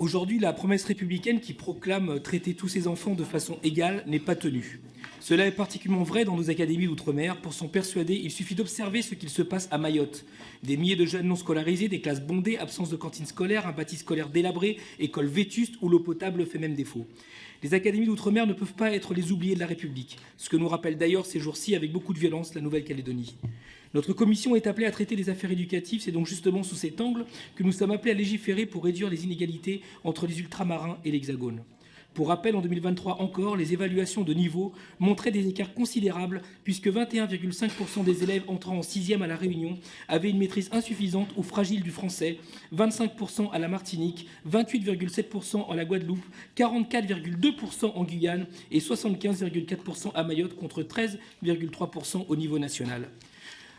Aujourd'hui, la promesse républicaine qui proclame traiter tous ses enfants de façon égale n'est pas tenue. Cela est particulièrement vrai dans nos académies d'outre-mer. Pour s'en persuader, il suffit d'observer ce qu'il se passe à Mayotte. Des milliers de jeunes non scolarisés, des classes bondées, absence de cantine scolaire, un bâti scolaire délabré, écoles vétustes où l'eau potable fait même défaut. Les académies d'outre-mer ne peuvent pas être les oubliés de la République, ce que nous rappelle d'ailleurs ces jours-ci avec beaucoup de violence la Nouvelle-Calédonie. Notre commission est appelée à traiter des affaires éducatives. C'est donc justement sous cet angle que nous sommes appelés à légiférer pour réduire les inégalités entre les ultramarins et l'Hexagone. Pour rappel, en 2023 encore, les évaluations de niveau montraient des écarts considérables puisque 21,5% des élèves entrant en 6e à La Réunion avaient une maîtrise insuffisante ou fragile du français, 25% à la Martinique, 28,7% en la Guadeloupe, 44,2% en Guyane et 75,4% à Mayotte contre 13,3% au niveau national.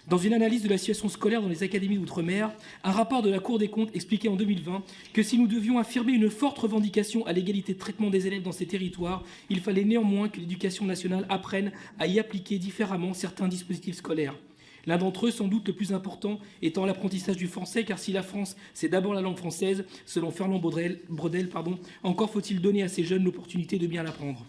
Dans une analyse de la situation scolaire dans les académies d'outre-mer, un rapport de la Cour des comptes expliquait en 2020 que si nous devions affirmer une forte revendication à l'égalité de traitement des élèves dans ces territoires, il fallait néanmoins que l'éducation nationale apprenne à y appliquer différemment certains dispositifs scolaires. L'un d'entre eux, sans doute le plus important, étant l'apprentissage du français, car si la France, c'est d'abord la langue française, selon Fernand Braudel, encore faut-il donner à ces jeunes l'opportunité de bien l'apprendre.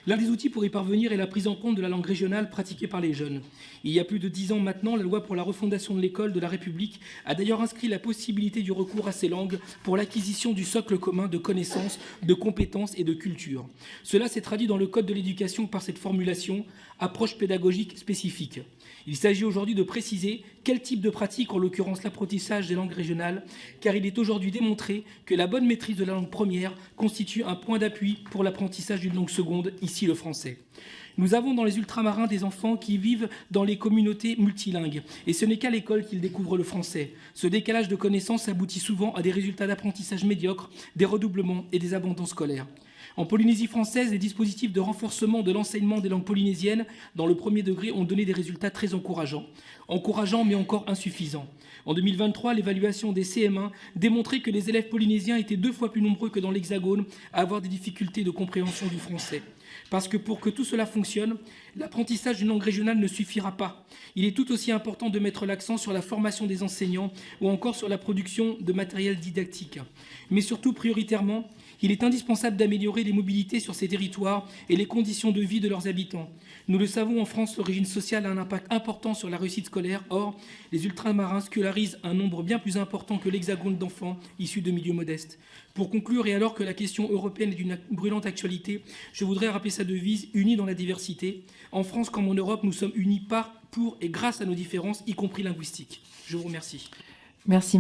L'un des outils pour y parvenir est la prise en compte de la langue régionale pratiquée par les jeunes. Il y a plus de 10 ans maintenant, la loi pour la refondation de l'école de la République a d'ailleurs inscrit la possibilité du recours à ces langues pour l'acquisition du socle commun de connaissances, de compétences et de culture. Cela s'est traduit dans le Code de l'éducation par cette formulation « approche pédagogique spécifique ». Il s'agit aujourd'hui de préciser quel type de pratique, en l'occurrence l'apprentissage des langues régionales, car il est aujourd'hui démontré que la bonne maîtrise de la langue première constitue un point d'appui pour l'apprentissage d'une langue seconde, ici le français. Nous avons dans les ultramarins des enfants qui vivent dans les communautés multilingues, et ce n'est qu'à l'école qu'ils découvrent le français. Ce décalage de connaissances aboutit souvent à des résultats d'apprentissage médiocres, des redoublements et des abandons scolaires. En Polynésie française, les dispositifs de renforcement de l'enseignement des langues polynésiennes dans le premier degré ont donné des résultats très encourageants mais encore insuffisants. En 2023, l'évaluation des CM1 démontrait que les élèves polynésiens étaient 2 fois plus nombreux que dans l'Hexagone à avoir des difficultés de compréhension du français. Parce que pour que tout cela fonctionne, l'apprentissage d'une langue régionale ne suffira pas. Il est tout aussi important de mettre l'accent sur la formation des enseignants ou encore sur la production de matériel didactique. Mais surtout, prioritairement, il est indispensable d'améliorer les mobilités sur ces territoires et les conditions de vie de leurs habitants. Nous le savons, en France, l'origine sociale a un impact important sur la réussite scolaire. Or, les ultramarins scolarisent un nombre bien plus important que l'Hexagone d'enfants issus de milieux modestes. Pour conclure, et alors que la question européenne est d'une brûlante actualité, je voudrais rappeler sa devise « Unis dans la diversité ». En France comme en Europe, nous sommes unis par, pour et grâce à nos différences, y compris linguistiques. Je vous remercie. Merci.